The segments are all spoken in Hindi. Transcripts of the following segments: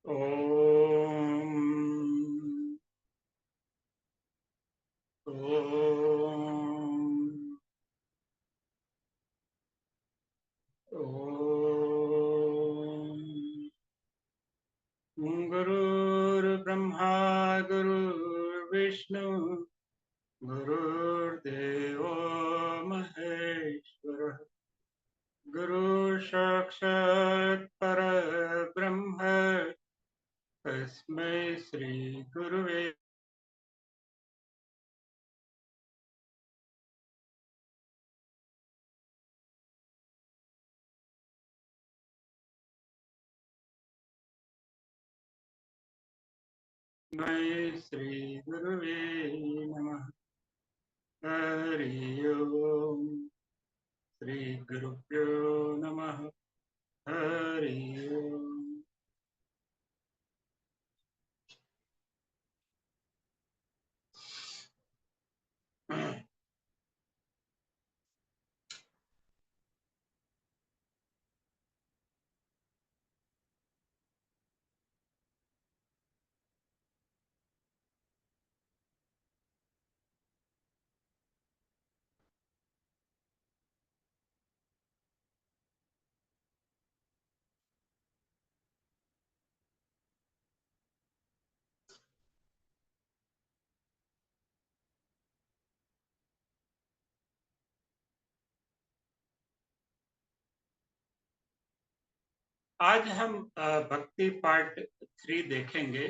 ओम ओम ओम। गुरुर्ब्रह्मा गुरुर्विष्णु गुरुर्देवो महेश्वरः। गुरु साक्षात् परब्रह्म तस्मै श्री गुरुवे श्री गुरुवे नमः। हरि ओम। श्री गुरुभ्यो नमः। हरि ओम। आज हम भक्ति पार्ट 3 देखेंगे।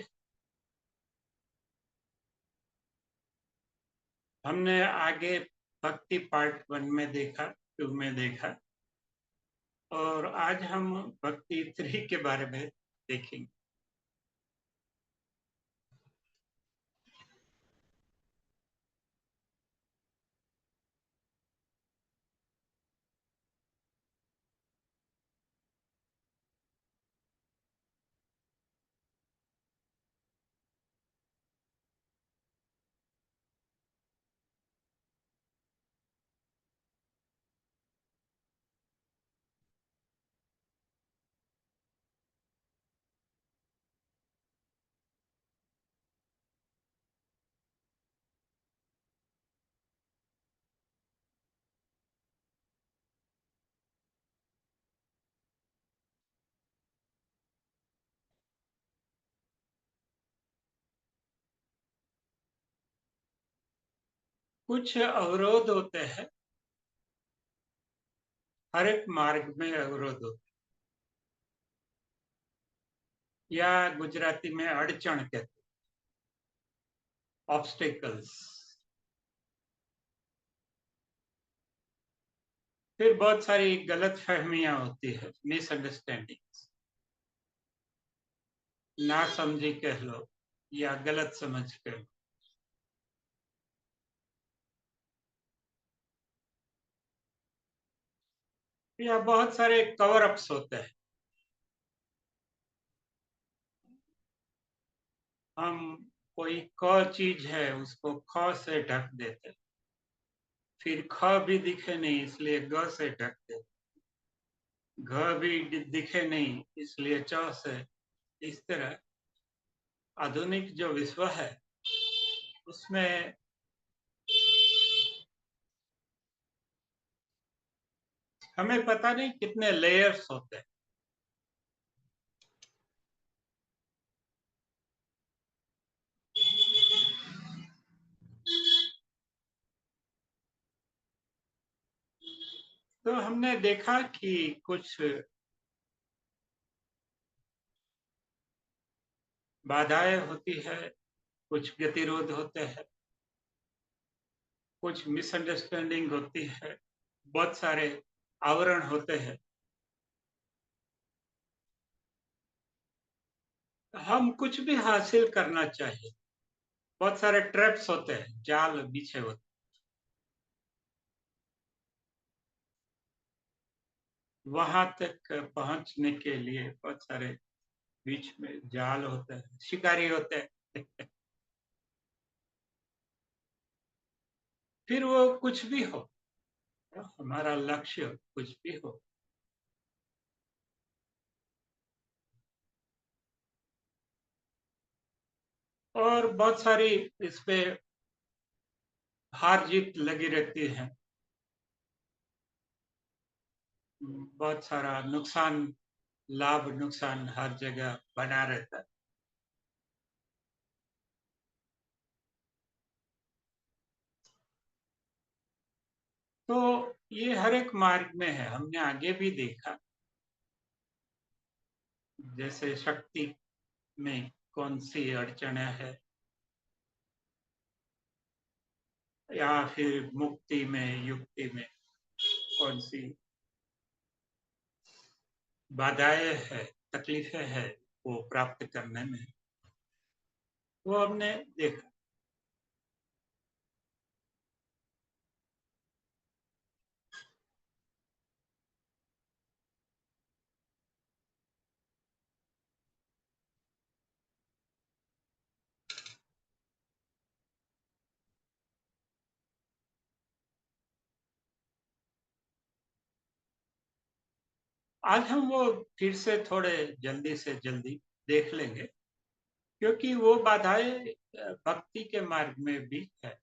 हमने आगे भक्ति पार्ट 1 में देखा, 2 में देखा, और आज हम भक्ति 3 के बारे में देखेंगे। कुछ अवरोध होते हैं, हर एक मार्ग में अवरोध होते हैं, या गुजराती में अड़चन कहते हैं, ऑब्स्टेकल्स। फिर बहुत सारी गलत फहमियां होती है, मिसअंडरस्टैंडिंग, ना समझी कह लो या गलत समझ कह लो। या बहुत सारे कवर अप्स होते हैं। हम कोई क चीज है उसको ख से ढक देते, फिर ख भी दिखे नहीं इसलिए ग से ढक देते, घ भी दिखे नहीं इसलिए च से। इस तरह आधुनिक जो विश्व है उसमें हमें पता नहीं कितने लेयर्स होते हैं। तो हमने देखा कि कुछ बाधाएं होती है, कुछ गतिरोध होते हैं, कुछ मिसअंडरस्टैंडिंग होती है, बहुत सारे आवरण होते हैं। हम कुछ भी हासिल करना चाहिए, बहुत सारे ट्रैप्स होते हैं, जाल बिछे होते हैं। वहां तक पहुंचने के लिए बहुत सारे बीच में जाल होते हैं, शिकारी होते हैं। फिर वो कुछ भी हो, हमारा लक्ष्य कुछ भी हो, और बहुत सारी इस पे हार जीत लगी रहती है। बहुत सारा नुकसान, लाभ नुकसान हर जगह बना रहता है। तो ये हर एक मार्ग में है। हमने आगे भी देखा, जैसे शक्ति में कौन सी अड़चने है, या फिर मुक्ति में, युक्ति में कौन सी बाधाएं है, तकलीफें है वो प्राप्त करने में, वो हमने देखा। आज हम वो फिर से थोड़े जल्दी से जल्दी देख लेंगे, क्योंकि वो बाधाएं भक्ति के मार्ग में भी है।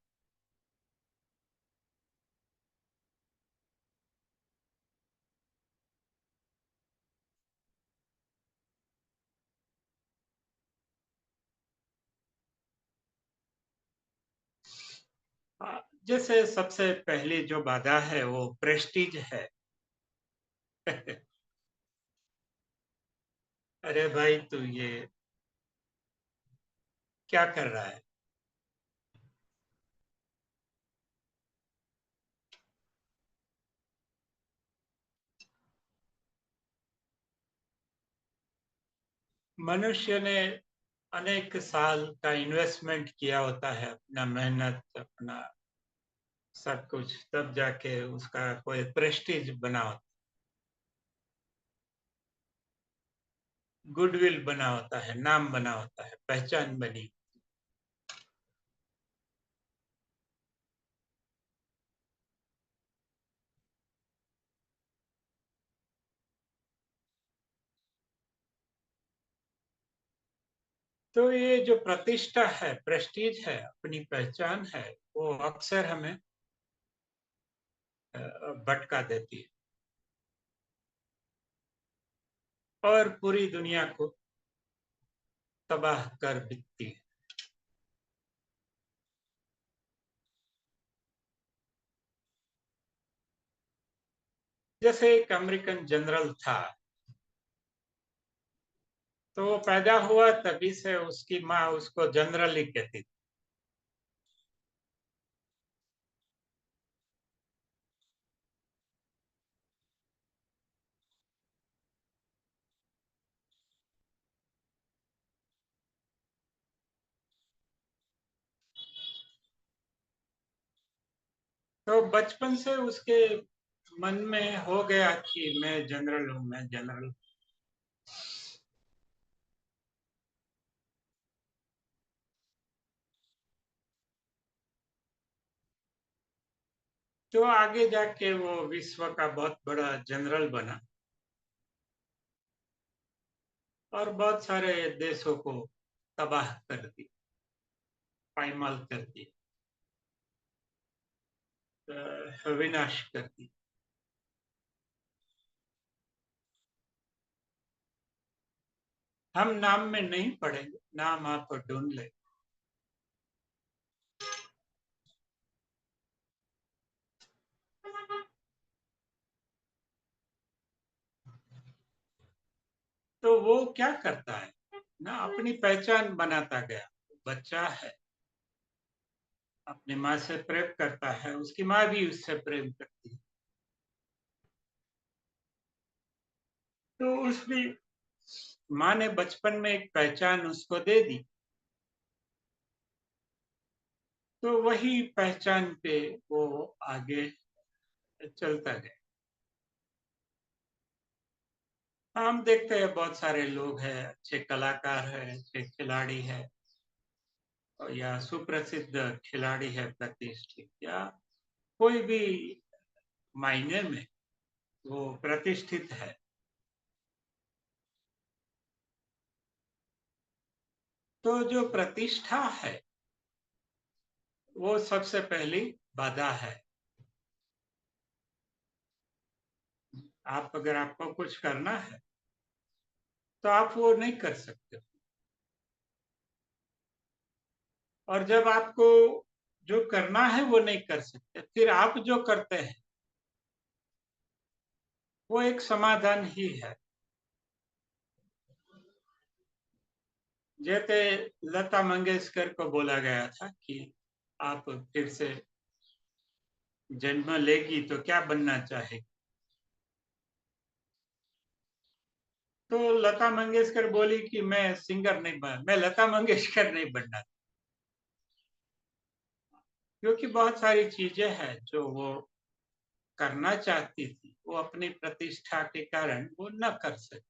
जैसे सबसे पहली जो बाधा है वो प्रेस्टीज है। अरे भाई, तू ये क्या कर रहा है? मनुष्य ने अनेक साल का इन्वेस्टमेंट किया होता है, अपना मेहनत, अपना सब कुछ, तब जाके उसका कोई प्रेस्टीज बना होता, गुडविल बना होता है, नाम बना होता है, पहचान बनी। तो ये जो प्रतिष्ठा है, प्रेस्टीज है, अपनी पहचान है, वो अक्सर हमें भटका देती है और पूरी दुनिया को तबाह कर देती है। जैसे एक अमेरिकन जनरल था, तो वो पैदा हुआ तभी से उसकी माँ उसको जनरल ही कहती थी। तो बचपन से उसके मन में हो गया कि मैं जनरल हूँ, मैं जनरल। तो आगे जाके वो विश्व का बहुत बड़ा जनरल बना और बहुत सारे देशों को तबाह कर दी, पायमाल कर दी, विनाश कर दी। हम नाम में नहीं पढ़ेंगे, नाम आप ढूंढ ले। तो वो क्या करता है ना, अपनी पहचान बनाता गया। बच्चा है, अपनी माँ से प्रेम करता है, उसकी माँ भी उससे प्रेम करती है। तो उसकी माँ ने बचपन में एक पहचान उसको दे दी, तो वही पहचान पे वो आगे चलता गया। हम देखते हैं बहुत सारे लोग हैं, अच्छे कलाकार हैं, अच्छे खिलाड़ी हैं, या सुप्रसिद्ध खिलाड़ी है, प्रतिष्ठित, या कोई भी मायने में वो प्रतिष्ठित है। तो जो प्रतिष्ठा है, वो सबसे पहली बाधा है। अगर आपको कुछ करना है, तो आप वो नहीं कर सकते। और जब आपको जो करना है वो नहीं कर सकते, फिर आप जो करते हैं वो एक समाधान ही है। जैसे लता मंगेशकर को बोला गया था कि आप फिर से जन्म लेगी तो क्या बनना चाहेगी? तो लता मंगेशकर बोली कि मैं सिंगर नहीं बन मैं लता मंगेशकर नहीं बनना, क्योंकि बहुत सारी चीजें हैं जो वो करना चाहती थी, वो अपनी प्रतिष्ठा के कारण वो न कर सकी।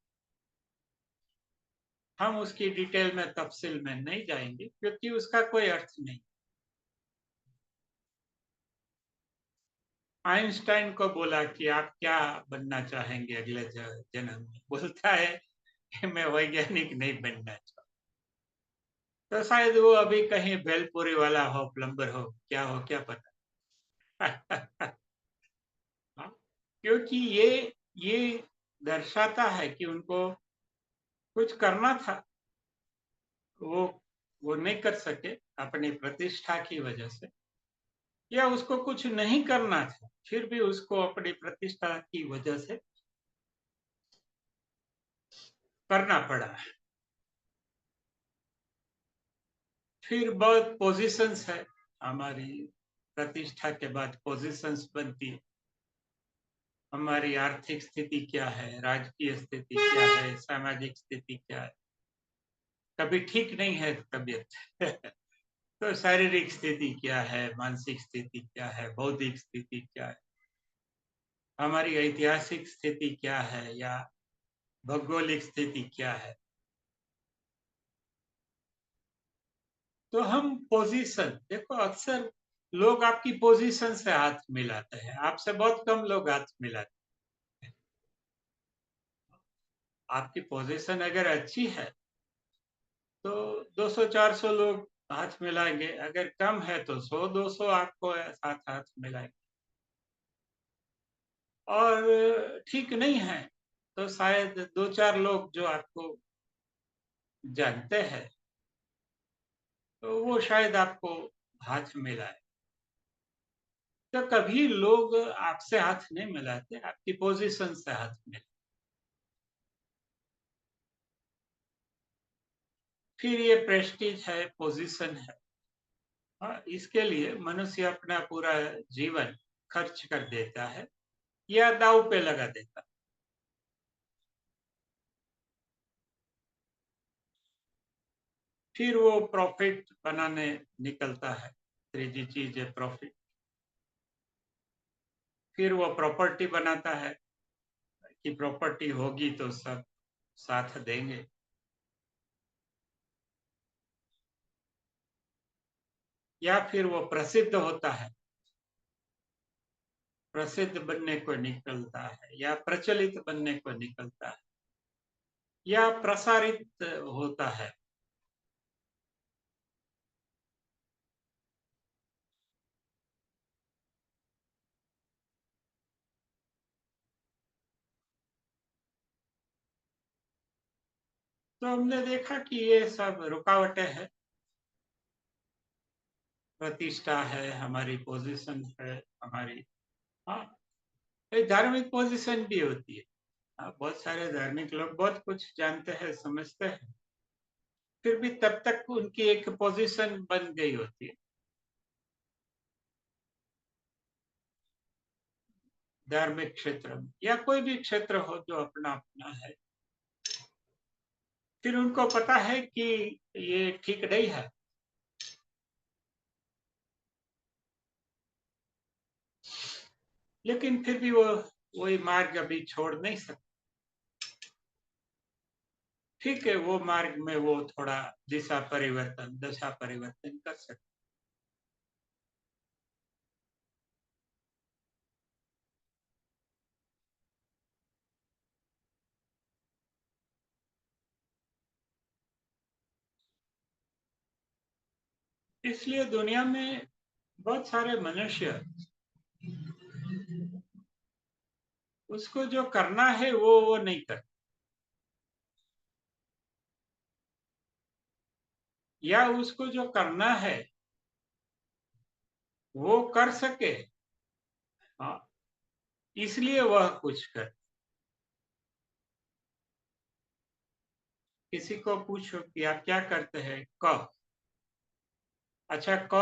हम उसकी डिटेल में तफसील में नहीं जाएंगे क्योंकि उसका कोई अर्थ नहीं। आइंस्टाइन को बोला कि आप क्या बनना चाहेंगे अगले जन्म में? बोलता है कि मैं वैज्ञानिक नहीं बनना चाहता। तो शायद वो अभी कहीं भेलपुरी वाला हो, प्लम्बर हो, क्या हो क्या पता। हाँ, क्योंकि ये दर्शाता है कि उनको कुछ करना था, वो वो नहीं कर सके अपनी प्रतिष्ठा की वजह से, या उसको कुछ नहीं करना था फिर भी उसको अपनी प्रतिष्ठा की वजह से करना पड़ा। फिर बहुत पोजीशंस है, हमारी प्रतिष्ठा के बाद पोजीशंस बनती है। हमारी आर्थिक स्थिति क्या है, राजकीय स्थिति क्या है, सामाजिक स्थिति क्या है। कभी ठीक नहीं है तबीयत तो शारीरिक स्थिति क्या है, मानसिक स्थिति क्या है, बौद्धिक स्थिति क्या है, हमारी ऐतिहासिक स्थिति क्या है, या भौगोलिक स्थिति क्या है। तो हम पोजीशन देखो, अक्सर लोग आपकी पोजीशन से हाथ मिलाते हैं, आपसे बहुत कम लोग हाथ मिलाते हैं। आपकी पोजीशन अगर अच्छी है तो 200-400 लोग हाथ मिलाएंगे, अगर कम है तो 100-200 आपको साथ हाथ मिलाएंगे। और ठीक नहीं है तो शायद 2-4 लोग जो आपको जानते हैं तो वो शायद आपको हाथ मिलाए। तो कभी लोग आपसे हाथ नहीं मिलाते, आपकी पोजीशन से हाथ मिलाते। फिर ये प्रेस्टीज है, पोजीशन है। हाँ, इसके लिए मनुष्य अपना पूरा जीवन खर्च कर देता है या दांव पे लगा देता है। फिर वो प्रॉफिट बनाने निकलता है। तीसरी चीज है प्रॉफिट। फिर वो प्रॉपर्टी बनाता है कि प्रॉपर्टी होगी तो सब साथ देंगे। या फिर वो प्रसिद्ध होता है, प्रसिद्ध बनने को निकलता है, या प्रचलित बनने को निकलता है, या प्रसारित होता है। तो हमने देखा कि ये सब रुकावटें हैं। प्रतिष्ठा है, हमारी पोजीशन है, हमारी, हाँ, ये धार्मिक पोजीशन भी होती है। हाँ, बहुत सारे धार्मिक लोग बहुत कुछ जानते हैं, समझते हैं, फिर भी तब तक उनकी एक पोजीशन बन गई होती है। धार्मिक क्षेत्र में या कोई भी क्षेत्र हो जो अपना अपना है, फिर उनको पता है कि ये ठीक नहीं है, लेकिन फिर भी वो वही मार्ग अभी छोड़ नहीं सकते। ठीक है, वो मार्ग में वो थोड़ा दिशा परिवर्तन, दशा परिवर्तन कर सकते। इसलिए दुनिया में बहुत सारे मनुष्य उसको जो करना है वो नहीं कर, या उसको जो करना है वो कर सके, हाँ, इसलिए वह कुछ कर। किसी को पूछो कि आप क्या करते हैं, क। अच्छा, क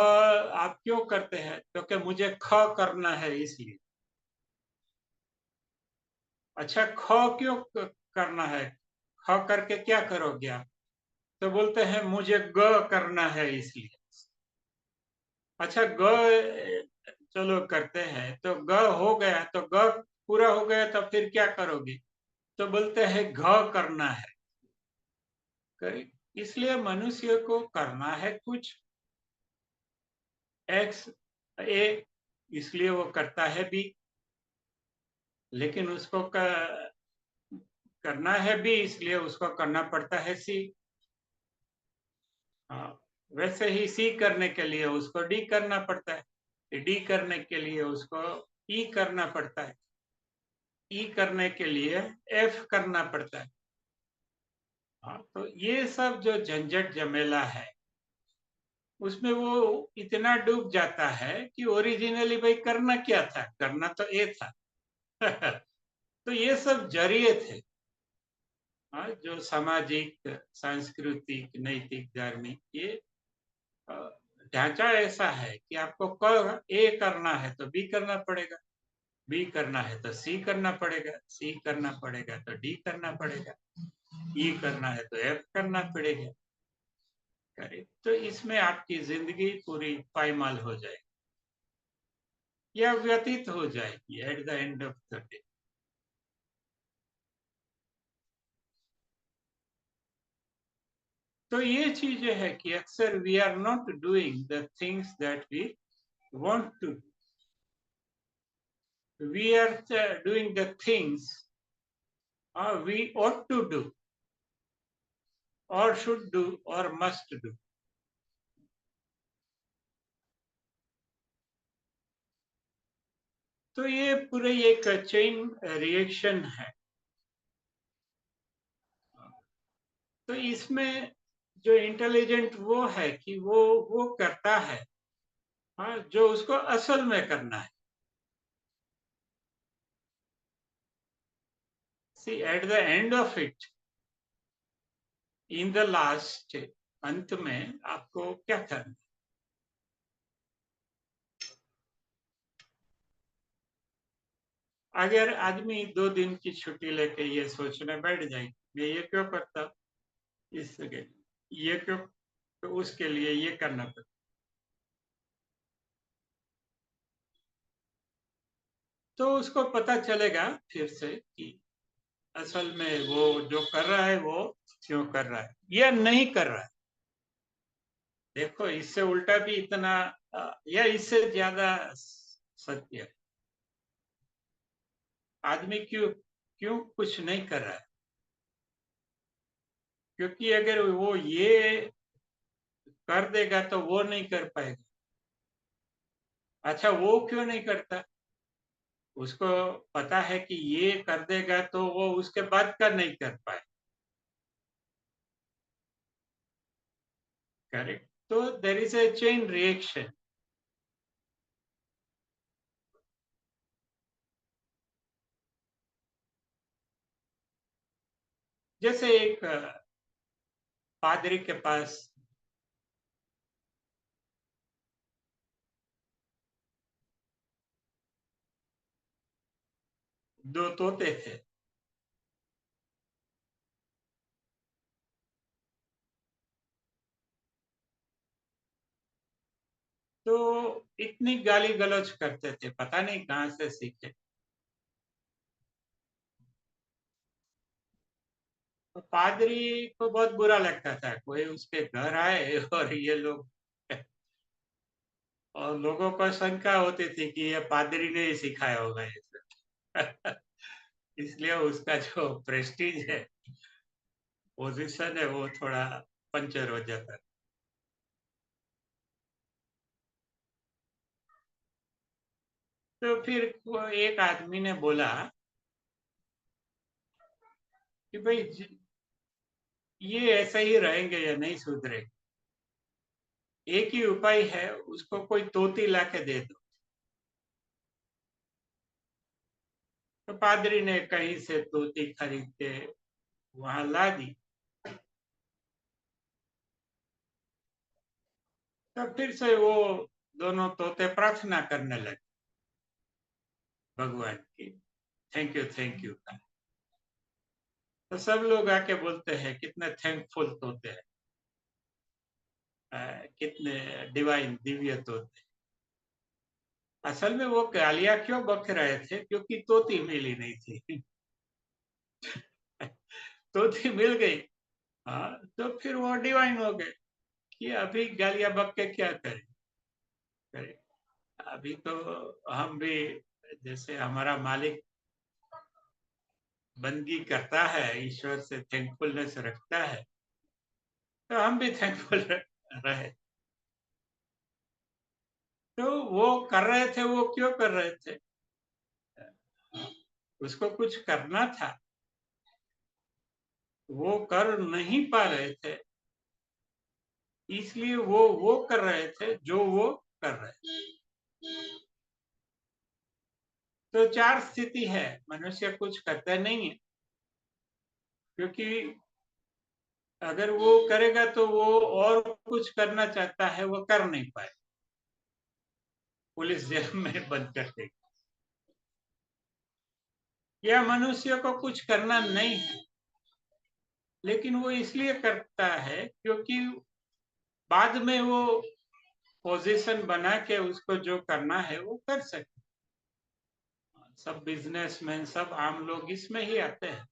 आप क्यों करते हैं? क्योंकि मुझे ख करना है इसलिए। अच्छा, ख क्यों करना है? ख करके क्या करोगे आप? तो बोलते हैं मुझे ग करना है इसलिए। अच्छा, ग चलो करते हैं, तो ग हो गया, तो ग पूरा हो गया, तो फिर क्या करोगे? तो बोलते हैं घ करना है। इसलिए मनुष्य को करना है कुछ, एक्स ए, इसलिए वो करता है बी, लेकिन उसको करना है बी, इसलिए उसको करना पड़ता है सी। हाँ, वैसे ही सी करने के लिए उसको डी करना पड़ता है, डी करने के लिए उसको ई करना पड़ता है, ई करने के लिए एफ करना पड़ता है। हाँ, तो ये सब जो झंझट झमेला है, उसमें वो इतना डूब जाता है कि ओरिजिनली भाई करना क्या था? करना तो ए था। तो ये सब जरिए थे, हाँ, जो सामाजिक, सांस्कृतिक, नैतिक, धार्मिक, ये ढांचा ऐसा है कि आपको ए करना है तो बी करना पड़ेगा, बी करना है तो सी करना पड़ेगा, सी करना पड़ेगा तो डी करना पड़ेगा, ई करना है तो एफ करना पड़ेगा। करे तो इसमें आपकी जिंदगी पूरी पायमाल हो जाएगी या व्यतीत हो जाएगी at the end of the day. तो ये चीजें है कि अक्सर we are not doing the things that we want to, we are doing the things we ought to do or should do or must do। तो ये पूरे एक चेन रिएक्शन है। तो इसमें जो इंटेलिजेंट वो है कि वो करता है, हाँ, जो उसको असल में करना है। See at the end of it, in the last, अंत में आपको क्या करना? अगर आदमी 2 दिन की छुट्टी लेके ये सोचने बैठ जाए, मैं ये क्यों करता, इसके ये क्यों, तो उसके लिए ये करना पड़ता। तो उसको पता चलेगा फिर से कि असल में वो जो कर रहा है वो क्यों कर रहा है या नहीं कर रहा है। देखो, इससे उल्टा भी इतना या इससे ज्यादा सत्य है। आदमी क्यों क्यों कुछ नहीं कर रहा है? क्योंकि अगर वो ये कर देगा तो वो नहीं कर पाएगा। अच्छा, वो क्यों नहीं करता? उसको पता है कि ये कर देगा तो वो उसके बाद का नहीं कर पाए। करेक्ट। तो there is a chain reaction. जैसे एक पादरी के पास 2 तोते थे। तो इतनी गाली गलौज करते थे, पता नहीं कहाँ से सीखे। तो पादरी को बहुत बुरा लगता था कोई उसके घर आए और ये लोग, और लोगों को शंका होती थी कि ये पादरी ने ही सिखाया होगा ये सब। इसलिए उसका जो प्रेस्टीज है, पोजीशन है, वो थोड़ा पंचर हो जाता है। तो फिर एक आदमी ने बोला कि भाई ये ऐसा ही रहेंगे या नहीं सुधरे, एक ही उपाय है, उसको कोई तोती ला के दे दो। तो पादरी ने कहीं से तोती खरीद के वहां ला दी। तब फिर से वो दोनों तोते प्रार्थना करने लगे भगवान की, थैंक यू का। तो सब लोग आके बोलते हैं कितने थैंकफुल तोते हैं, कितने डिवाइन दिव्य तोते। असल में वो गालियां क्यों बक रहे थे, क्योंकि तोती मिली नहीं थी। तोती मिल गई, हाँ, तो फिर वो डिवाइन हो गए कि अभी गालियां बक के क्या करें। अभी तो हम भी, जैसे हमारा मालिक बंदगी करता है, ईश्वर से थैंकफुलनेस रखता है, तो हम भी थैंकफुल रहे। तो वो कर रहे थे, वो क्यों कर रहे थे, उसको कुछ करना था, वो कर नहीं पा रहे थे, इसलिए वो कर रहे थे जो वो कर रहे थे। तो चार स्थिति है, मनुष्य कुछ करता नहीं है, क्योंकि अगर वो करेगा तो वो और कुछ करना चाहता है, वो कर नहीं पाए, पुलिस जेल में बंद कर देगी। या मनुष्य को कुछ करना नहीं है, लेकिन वो इसलिए करता है क्योंकि बाद में वो पोजीशन बना के उसको जो करना है वो कर सके। सब बिजनेसमैन, सब आम लोग इसमें ही आते हैं।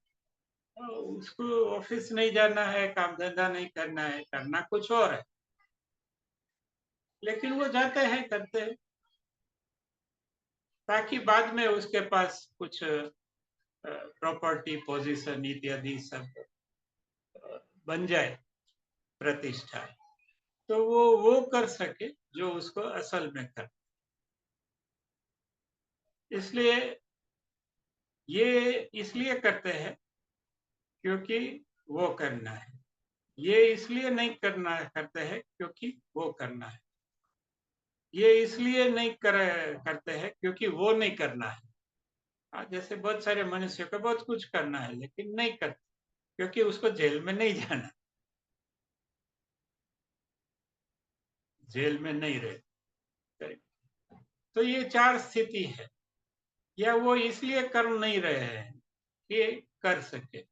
तो उसको ऑफिस नहीं जाना है, काम धंधा नहीं करना है, करना कुछ और है, लेकिन वो जाते हैं, करते हैं, ताकि बाद में उसके पास कुछ प्रॉपर्टी, पोजीशन इत्यादि सब बन जाए, प्रतिष्ठा, तो वो कर सके जो उसको असल में कर। इसलिए ये इसलिए करते हैं क्योंकि वो करना है, ये इसलिए नहीं करना करते हैं क्योंकि वो करना है, ये इसलिए नहीं करते हैं क्योंकि वो नहीं करना है। जैसे बहुत सारे मनुष्य को बहुत कुछ करना है लेकिन नहीं करते, क्योंकि उसको जेल में नहीं जाना, जेल में नहीं रहे। तो ये चार स्थिति है। या वो इसलिए कर नहीं रहे हैं कि कर सके,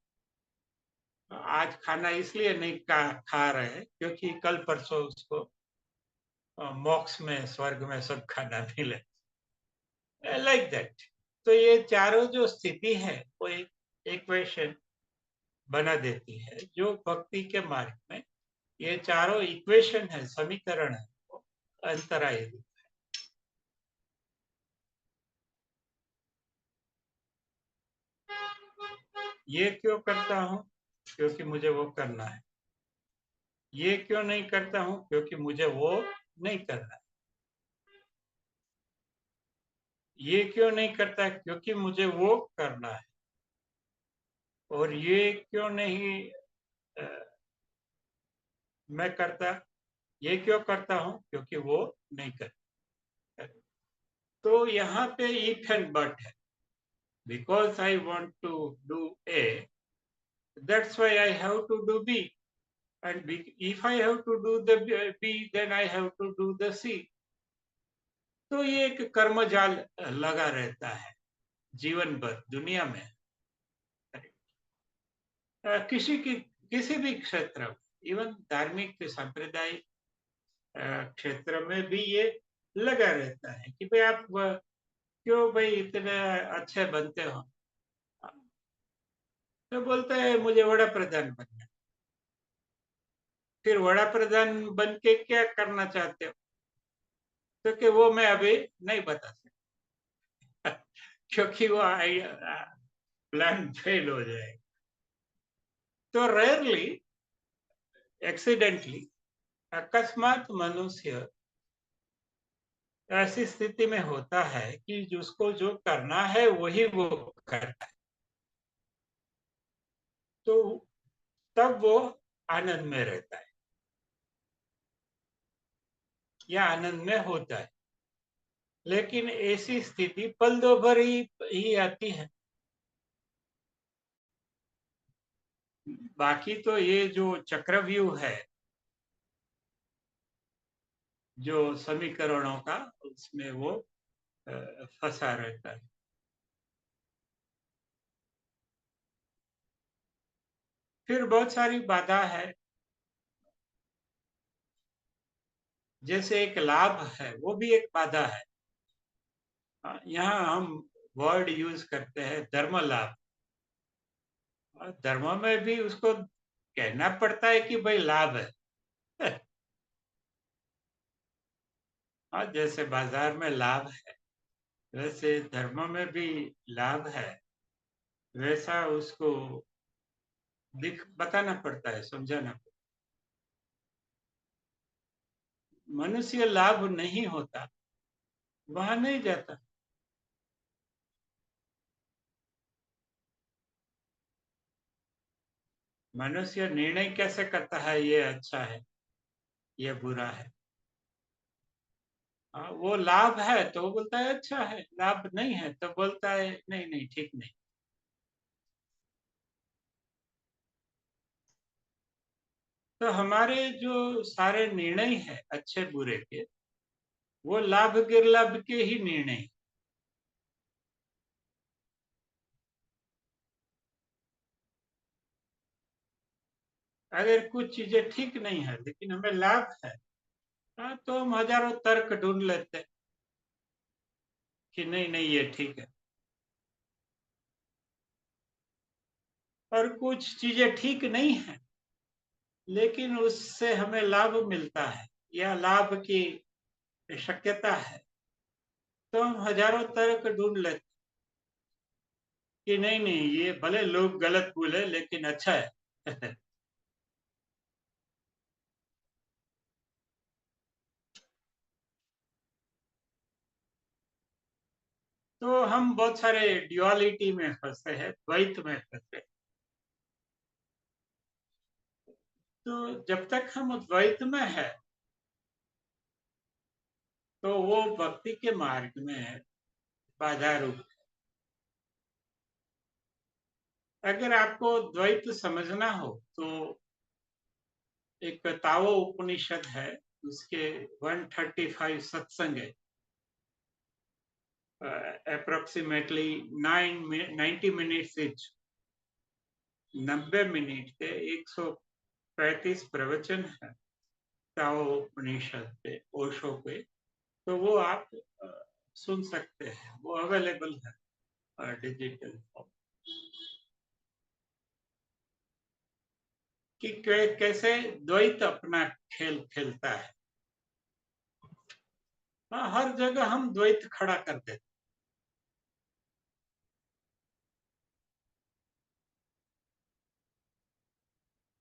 आज खाना इसलिए नहीं खा रहे हैं क्योंकि कल परसों उसको मोक्ष में, स्वर्ग में सब खाना मिले, लाइक दैट। तो ये चारों जो स्थिति है वो एक इक्वेशन बना देती है, जो भक्ति के मार्ग में ये चारों इक्वेशन है, समीकरण है, वो अंतराय रूप। ये क्यों करता हूँ, क्योंकि मुझे वो करना है। ये क्यों नहीं करता हूँ, क्योंकि मुझे वो नहीं करना है। ये क्यों नहीं करता, क्योंकि मुझे वो करना है। और ये क्यों नहीं अ, मैं करता, ये क्यों करता हूँ, क्योंकि वो नहीं करता। तो यहाँ पे इफ एंड बट है। Because I want to do A, that's why I have to do B, and if I have to do the B, then I have to do the C. तो ये एक कर्मजाल लगा रहता है जीवन भर दुनिया में। किसी भी क्षेत्र में, इवन धार्मिक सांप्रदायिक क्षेत्र में भी ये लगा रहता है कि भाई आप क्यों भाई इतने अच्छे बनते हो। तो बोलते हैं मुझे वड़ा प्रधान बनना। फिर वड़ा प्रधान बन के क्या करना चाहते हो, क्योंकि वो मैं अभी नहीं बता सकता। क्योंकि वो प्लान फेल हो जाएगा। तो रेयरली, एक्सीडेंटली, अकस्मात मनुष्य ऐसी स्थिति में होता है कि जिसको जो करना है वही वो करता है, तो तब वो आनंद में रहता है या आनंद में होता है। लेकिन ऐसी स्थिति पल दो भर ही आती है। बाकी तो ये जो चक्रव्यूह है, जो समीकरणों का, उसमें वो फंसा रहता है। फिर बहुत सारी बाधा है, जैसे एक लाभ है, वो भी एक बाधा है। यहाँ हम वर्ड यूज करते हैं धर्म लाभ, और धर्म में भी उसको कहना पड़ता है कि भाई लाभ है। हाँ, जैसे बाजार में लाभ है, वैसे धर्म में भी लाभ है, वैसा उसको बताना पड़ता है, समझाना पड़ता है। मनुष्य लाभ नहीं होता, वहां नहीं जाता। मनुष्य निर्णय कैसे करता है, ये अच्छा है, ये बुरा है। वो लाभ है तो वो बोलता है अच्छा है, लाभ नहीं है तो बोलता है नहीं नहीं ठीक नहीं। तो हमारे जो सारे निर्णय है अच्छे बुरे के, वो लाभ गिरलाभ के ही निर्णय हैं। अगर कुछ चीजें ठीक नहीं है लेकिन हमें लाभ है, हाँ, तो हम हजारों तर्क ढूंढ लेते हैं कि नहीं नहीं ये ठीक है। और कुछ चीजें ठीक नहीं है लेकिन उससे हमें लाभ मिलता है या लाभ की शक्यता है, तो हम हजारों तर्क ढूंढ लेते कि नहीं नहीं ये भले लोग गलत बोले लेकिन अच्छा है। तो हम बहुत सारे ड्युअलिटी में फंसे हैं, द्वैत में फंसे हैं। तो जब तक हम द्वैत में है तो वो भक्ति के मार्ग में बाधा रूप। अगर आपको द्वैत समझना हो तो एक ताओ उपनिषद है, उसके 135 सत्संग है, अप्रोक्सीमेटली 90 मिनट्स इच, 90 मिनट के 135 प्रवचन है ताओ उपनिषद पे, ओशो पे। तो वो आप सुन सकते हैं, वो अवेलेबल है डिजिटल फॉर्म, कि कैसे द्वैत अपना खेल खेलता है। हर जगह हम द्वैत खड़ा कर देते हैं।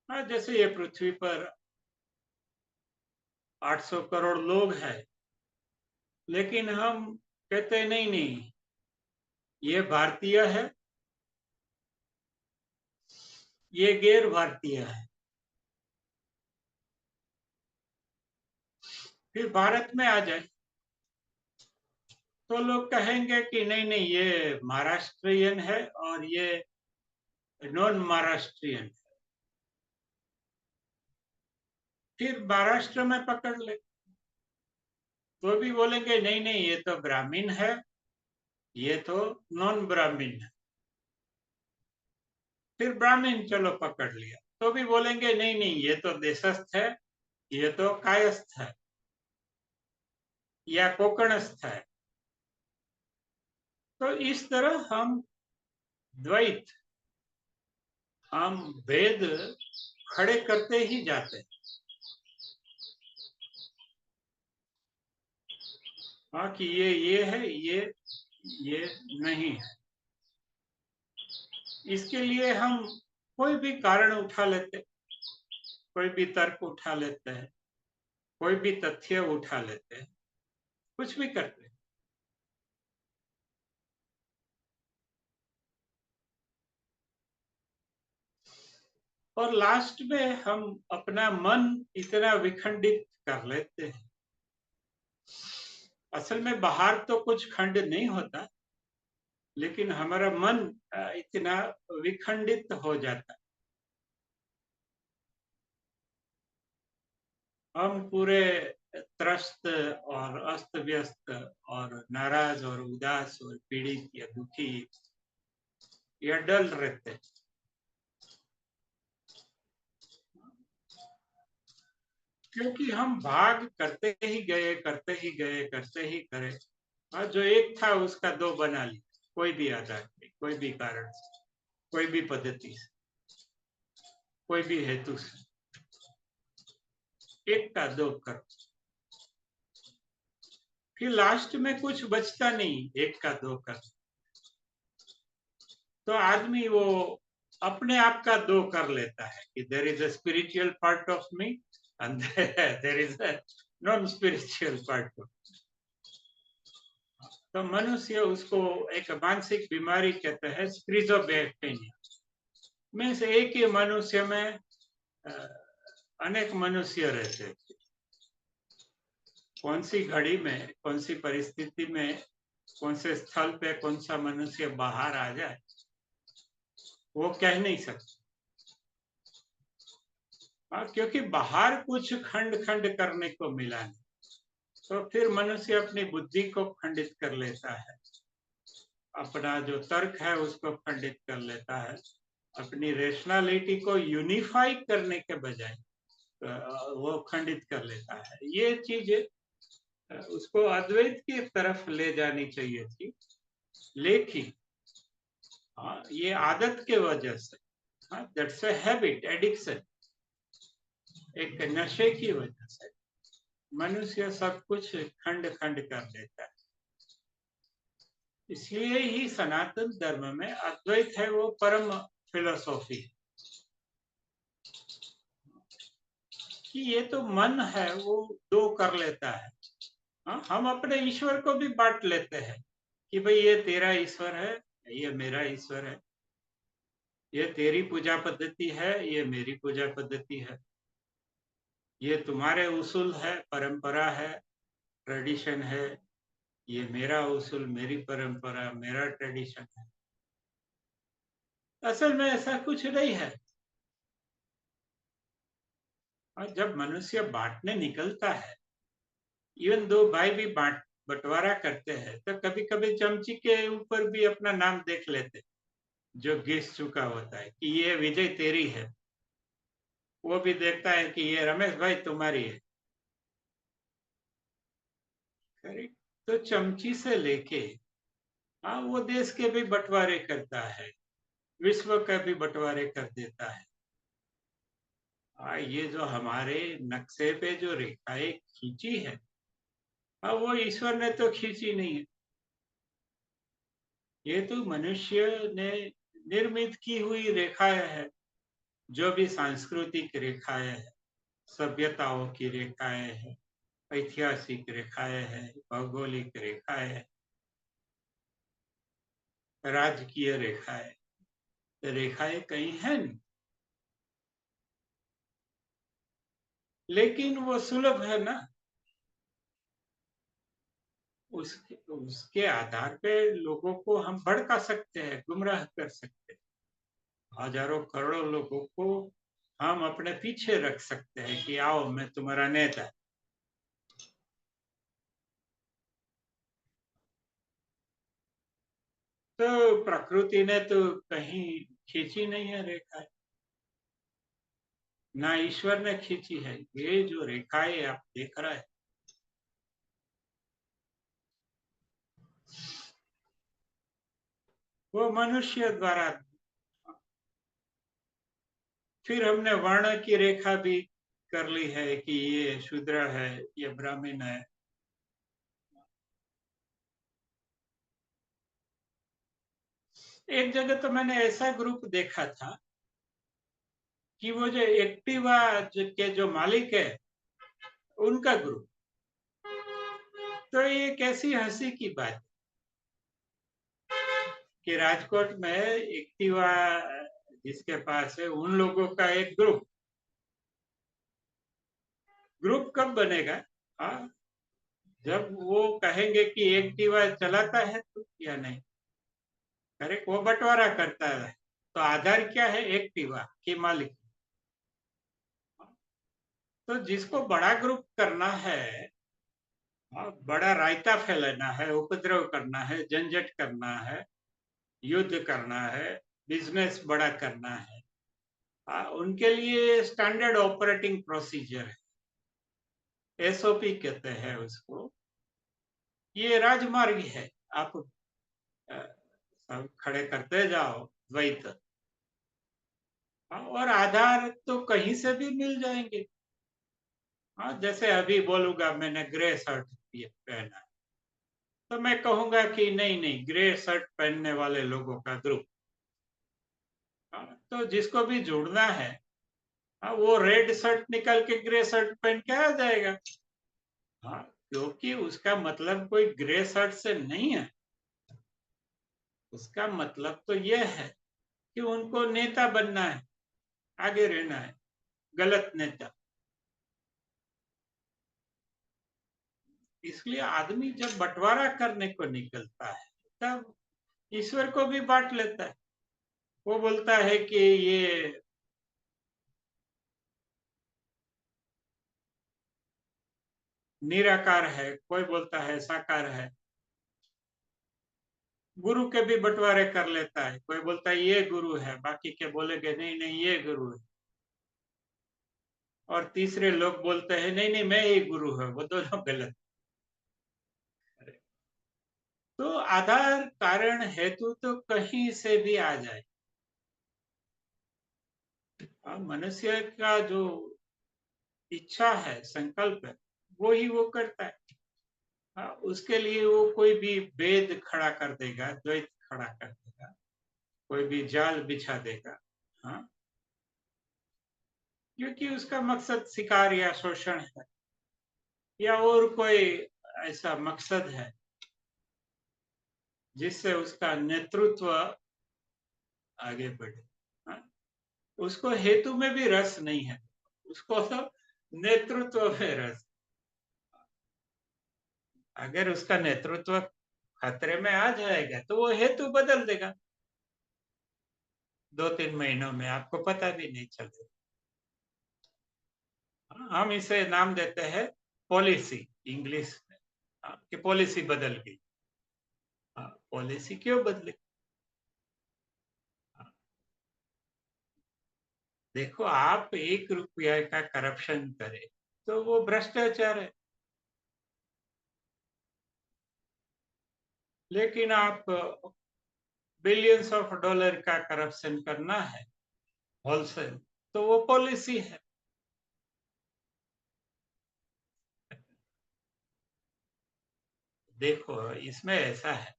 जैसे ये पृथ्वी पर 800 करोड़ लोग हैं, लेकिन हम कहते नहीं नहीं ये भारतीय है, ये गैर भारतीय है। फिर भारत में आ जाए तो लोग कहेंगे कि नहीं नहीं ये महाराष्ट्रियन है और ये नॉन महाराष्ट्रियन। फिर महाराष्ट्र में पकड़ ले तो भी बोलेंगे नहीं नहीं ये तो ब्राह्मण है, ये तो नॉन ब्राह्मण है। फिर ब्राह्मण चलो पकड़ लिया तो भी बोलेंगे नहीं नहीं ये तो देशस्थ है, ये तो कायस्थ है या कोकणस्थ है। तो इस तरह हम द्वैत, हम भेद खड़े करते ही जाते हैं। हाँ, कि ये है, ये नहीं है। इसके लिए हम कोई भी कारण उठा लेते, कोई भी तर्क उठा लेते हैं, कोई भी तथ्य उठा लेते हैं, कुछ भी करते हैं। और लास्ट में हम अपना मन इतना विखंडित कर लेते हैं। असल में बाहर तो कुछ खंड नहीं होता, लेकिन हमारा मन इतना विखंडित हो जाता है। हम पूरे त्रस्त और अस्त व्यस्त और नाराज और उदास और पीड़ित या दुखी या डल रहते हैं। क्योंकि हम भाग करते ही गए, करते ही गए, करते ही करे, और जो एक था उसका दो बना लिया, कोई भी आधार पे, कोई भी कारण से, कोई भी पद्धति से, कोई भी हेतु से, एक का दो कर, फिर लास्ट में कुछ बचता नहीं, एक का दो कर, तो आदमी वो अपने आप का दो कर लेता है कि there is a spiritual part of me and there is a non spiritual part of. तो मनुष्य उसको एक मानसिक बीमारी कहते हैं, स्क्रिजोफ्रेनिया में से एक ही मनुष्य में अनेक मनुष्य रहते हैं। कौन सी घड़ी में, कौन सी परिस्थिति में, कौन से स्थल पे कौन सा मनुष्य बाहर आ जाए वो कह नहीं सकते। क्योंकि बाहर कुछ खंड खंड करने को मिला नहीं, तो फिर मनुष्य अपनी बुद्धि को खंडित कर लेता है, अपना जो तर्क है उसको खंडित कर लेता है, अपनी रेशनैलिटी को यूनिफाई करने के बजाय वो खंडित कर लेता है। ये चीज उसको अद्वैत की तरफ ले जानी चाहिए थी, लेकिन ये आदत के वजह से, दैट्स अ हैबिट, एडिक्शन, एक नशे की वजह से मनुष्य सब कुछ खंड खंड कर लेता है। इसलिए ही सनातन धर्म में अद्वैत है वो परम फिलोसॉफी, कि ये तो मन है वो दो कर लेता है। हम अपने ईश्वर को भी बांट लेते हैं कि भाई ये तेरा ईश्वर है, ये मेरा ईश्वर है, ये तेरी पूजा पद्धति है, ये मेरी पूजा पद्धति है, ये तुम्हारे उसूल है, परंपरा है, ट्रेडिशन है, ये मेरा उसूल, मेरी परंपरा, मेरा ट्रेडिशन है। असल में ऐसा कुछ नहीं है। और जब मनुष्य बांटने निकलता है, इवन दो भाई भी बंटवारा करते हैं, तो कभी कभी चमची के ऊपर भी अपना नाम देख लेते, जो घिस चुका होता है कि ये विजय तेरी है, वो भी देखता है कि ये रमेश भाई तुम्हारी है। करेक्ट। तो चमची से लेके वो देश के भी बंटवारे करता है, विश्व का भी बंटवारे कर देता है। ये जो हमारे नक्शे पे जो रेखाएं खींची है, वो ईश्वर ने तो खींची नहीं है, ये तो मनुष्य ने निर्मित की हुई रेखाएं है। जो भी सांस्कृतिक रेखाएं है, सभ्यताओं की रेखाएं है, ऐतिहासिक रेखाएं है, भौगोलिक रेखाएं है, राजकीय रेखाएं, रेखाएं कहीं है नहीं, लेकिन वो सुलभ है ना। उसके आधार पे लोगों को हम भड़का सकते हैं, गुमराह कर सकते हैं, हजारों करोड़ों लोगों को हम अपने पीछे रख सकते हैं कि आओ मैं तुम्हारा नेता। तो प्रकृति ने तो कहीं खींची नहीं है रेखा, ना ईश्वर ने खींची है। ये जो रेखाएं आप देख रहे हैं, वो मनुष्य द्वारा। फिर हमने वर्ण की रेखा भी कर ली है कि ये शूद्र है, ये ब्राह्मण है। एक जगह तो मैंने ऐसा ग्रुप देखा था कि वो जो एक्टिवा के जो मालिक है, उनका ग्रुप, तो ये कैसी हंसी की बात कि राजकोट में एक्टिवा जिसके पास है उन लोगों का एक ग्रुप कब बनेगा? हाँ, जब वो कहेंगे कि एक्टिवा चलाता है तो या नहीं। करेक्ट, वो बंटवारा करता है। तो आधार क्या है? एक्टिवा की मालिक। तो जिसको बड़ा ग्रुप करना है, बड़ा रायता फैलाना है, उपद्रव करना है, झंझट करना है, युद्ध करना है, बिजनेस बड़ा करना है, उनके लिए स्टैंडर्ड ऑपरेटिंग प्रोसीजर है, एसओपी कहते हैं उसको। ये राजमार्ग है। आप सब खड़े करते जाओ द्वैत, और आधार तो कहीं से भी मिल जाएंगे। हाँ, जैसे अभी बोलूंगा मैंने ग्रे शर्ट पहना, तो मैं कहूंगा कि नहीं नहीं, ग्रे शर्ट पहनने वाले लोगों का ग्रुप। तो जिसको भी जुड़ना है, वो रेड शर्ट निकल के ग्रे शर्ट पहन के आ जाएगा। हाँ, क्योंकि उसका मतलब कोई ग्रे शर्ट से नहीं है। उसका मतलब तो यह है कि उनको नेता बनना है, आगे रहना है, गलत नेता। इसलिए आदमी जब बंटवारा करने को निकलता है तब ईश्वर को भी बांट लेता है। वो बोलता है कि ये निराकार है, कोई बोलता है साकार है। गुरु के भी बंटवारे कर लेता है, कोई बोलता है ये गुरु है, बाकी के बोलेंगे नहीं नहीं ये गुरु है, और तीसरे लोग बोलते हैं नहीं नहीं मैं ही गुरु है। वो दोनों गलत। तो आधार कारण हेतु तो कहीं से भी आ जाए। मनुष्य का जो इच्छा है, संकल्प है, वो ही वो करता है। उसके लिए वो कोई भी भेद खड़ा कर देगा, द्वैत खड़ा कर देगा, कोई भी जाल बिछा देगा। हाँ, क्योंकि उसका मकसद शिकार या शोषण है, या और कोई ऐसा मकसद है जिससे उसका नेतृत्व आगे बढ़े। हाँ? उसको हेतु में भी रस नहीं है, उसको तो नेतृत्व में रस। अगर उसका नेतृत्व खतरे में आ जाएगा तो वो हेतु बदल देगा 2-3 महीनों में, आपको पता भी नहीं चलेगा। हम इसे नाम देते हैं पॉलिसी, इंग्लिश में। कि पॉलिसी बदल गई। पॉलिसी क्यों बदली? देखो, आप 1 रुपया का करप्शन करें तो वो भ्रष्टाचार है। लेकिन आप बिलियंस ऑफ डॉलर का करप्शन करना है होलसेल, तो वो पॉलिसी है। देखो, इसमें ऐसा है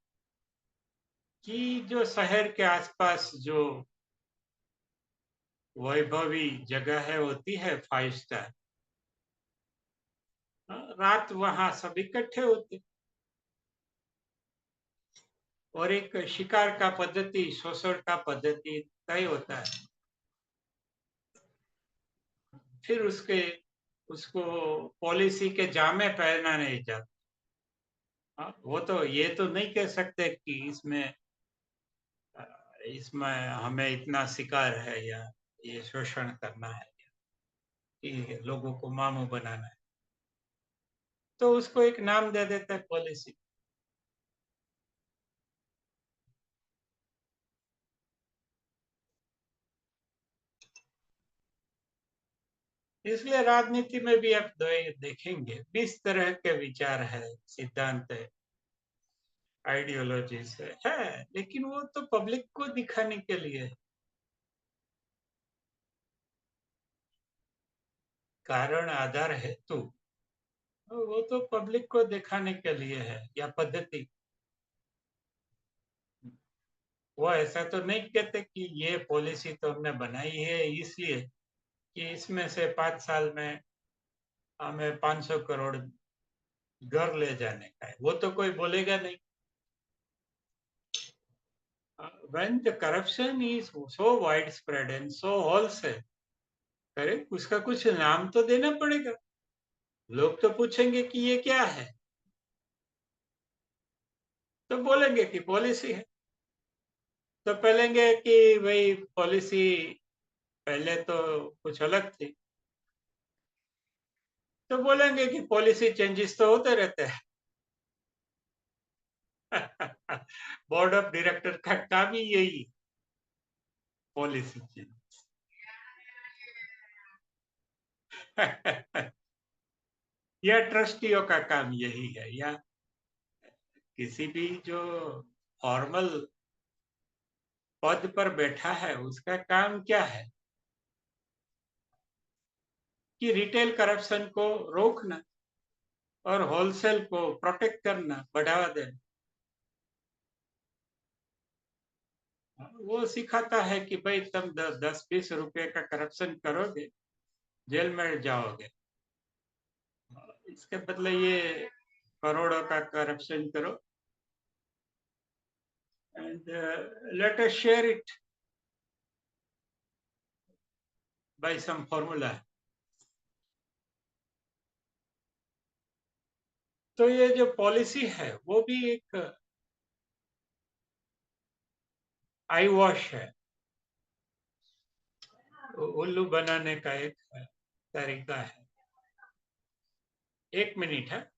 कि जो शहर के आसपास जो वैभवी जगह है होती है 5 स्टार, रात वहां सब इकट्ठे होते, और एक शिकार का पद्धति, शोषण का पद्धति तय होता है। फिर उसको पॉलिसी के जामे पहना नहीं जाता। वो तो ये तो नहीं कह सकते कि इसमें हमें इतना शिकार है, या ये शोषण करना है, कि लोगों को मामू बनाना है। तो उसको एक नाम दे देता है पॉलिसी। इसलिए राजनीति में भी आप देखेंगे 20 तरह के विचार है, सिद्धांत है, आइडियोलॉजीज है, लेकिन वो तो पब्लिक को दिखाने के लिए है। कारण आधार हेतु, वो तो पब्लिक को दिखाने के लिए है, या पद्धति। वो ऐसा तो नहीं कहते कि ये पॉलिसी तो हमने बनाई है इसलिए कि इसमें से 5 साल में हमें 500 करोड़ घर ले जाने का है, वो तो कोई बोलेगा नहीं। When the corruption is so widespread and so wholesale, अरे उसका कुछ नाम तो देना पड़ेगा। लोग तो पूछेंगे कि ये क्या है, तो बोलेंगे कि पॉलिसी है। तो बोलेंगे कि भाई पॉलिसी पहले तो कुछ अलग थी, तो बोलेंगे कि पॉलिसी चेंजेस तो होते रहते हैं। बोर्ड ऑफ डायरेक्टर का काम ही यही, पॉलिसी चेंज। या ट्रस्टियों का काम यही है, या किसी भी जो फॉर्मल पद पर बैठा है उसका काम क्या है कि रिटेल करप्शन को रोकना और होलसेल को प्रोटेक्ट करना, बढ़ावा देना। वो सिखाता है कि भाई तुम 10-20 रुपए का करप्शन करोगे, जेल में जाओगे, इसके बदले ये करोड़ों का करप्शन करो and let us share it by some formula. तो ये जो पॉलिसी है वो भी एक आई वॉश है, उल्लू बनाने का एक तरीका है। 1 मिनट है।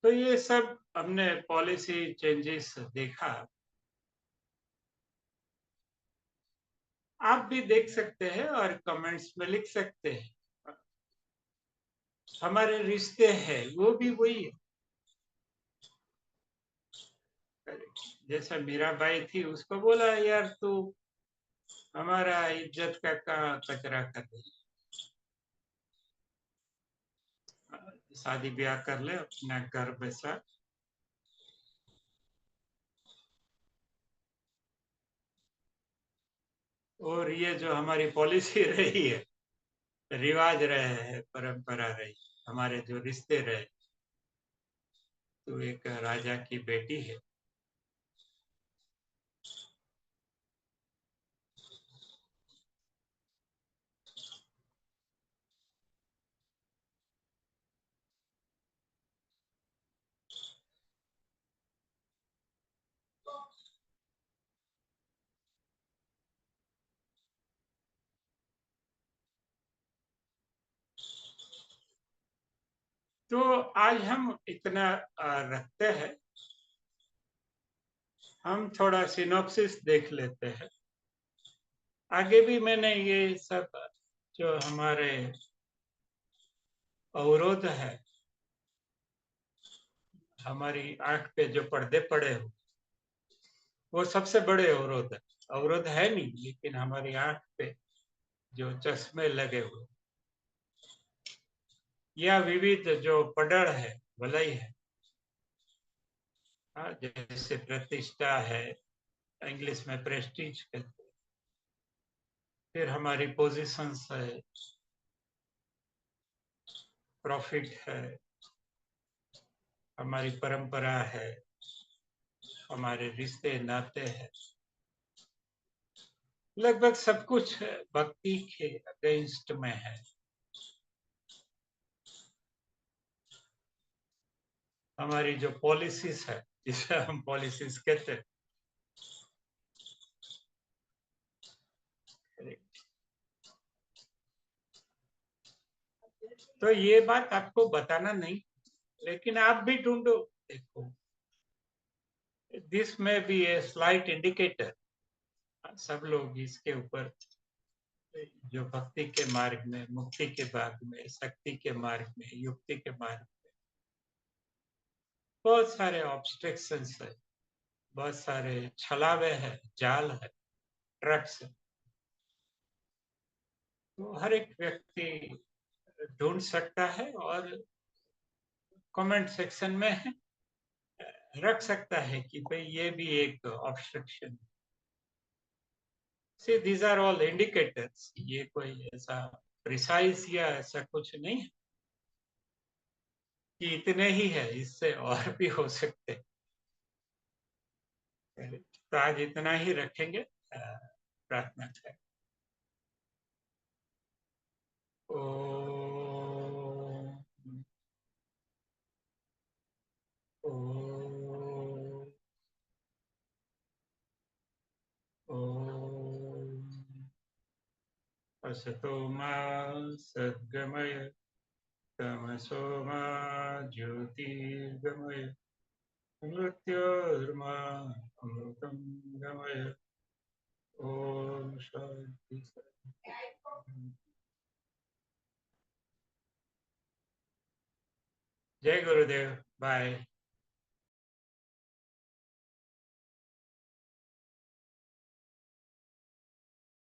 तो ये सब हमने पॉलिसी चेंजेस देखा। आप भी देख सकते हैं और कमेंट्स में लिख सकते हैं। हमारे रिश्ते हैं वो भी वही है। जैसा मीरा बाई थी, उसको बोला यार तू हमारा इज्जत का कचरा कर रही है, शादी ब्याह कर ले, अपना घर बसा। और ये जो हमारी पॉलिसी रही है, रिवाज रहे हैं, परंपरा रही, हमारे जो रिश्ते रहे, तो एक राजा की बेटी है, तो आज हम इतना रखते हैं। हम थोड़ा सिनॉप्सिस देख लेते हैं। आगे भी मैंने ये सब जो हमारे अवरोध है, हमारी आंख पे जो पर्दे पड़े हो, वो सबसे बड़े अवरोध है। अवरोध है नहीं, लेकिन हमारी आंख पे जो चश्मे लगे हुए, या विविध जो पड़ल है, वलय है, जैसे प्रतिष्ठा है, इंग्लिश में प्रेस्टीज कहते हैं, फिर हमारी पोजीशंस है, प्रॉफिट है, हमारी परंपरा है, हमारे रिश्ते नाते हैं, लगभग सब कुछ भक्ति के अगेंस्ट में है। हमारी जो पॉलिसीज है, जिसे हम पॉलिसीज कहते हैं, तो ये बात आपको बताना नहीं, लेकिन आप भी ढूंढो, देखो दिस में बी ए स्लाइट इंडिकेटर। सब लोग इसके ऊपर, जो भक्ति के मार्ग में, मुक्ति के मार्ग में, शक्ति के मार्ग में, युक्ति के मार्ग में बहुत सारे ऑब्स्ट्रक्शंस है, बहुत सारे छलावे हैं, जाल है, ट्रक्स है। तो हर एक व्यक्ति ढूंढ सकता है और कमेंट सेक्शन में रख सकता है कि भाई ये भी एक obstruction. See these are all indicators, ये कोई ऐसा प्रिसाइज या ऐसा कुछ नहीं है कि इतने ही है, इससे और भी हो सकते हैं। तो आज इतना ही रखेंगे, प्रार्थना करें। ओम ओम ओम असतो मा सद्गमय तमसो मा ज्योतिर्गमय मृत्योर्मा अमृतं गमय। ओम शांति शांति। जय गुरुदेव। बाय।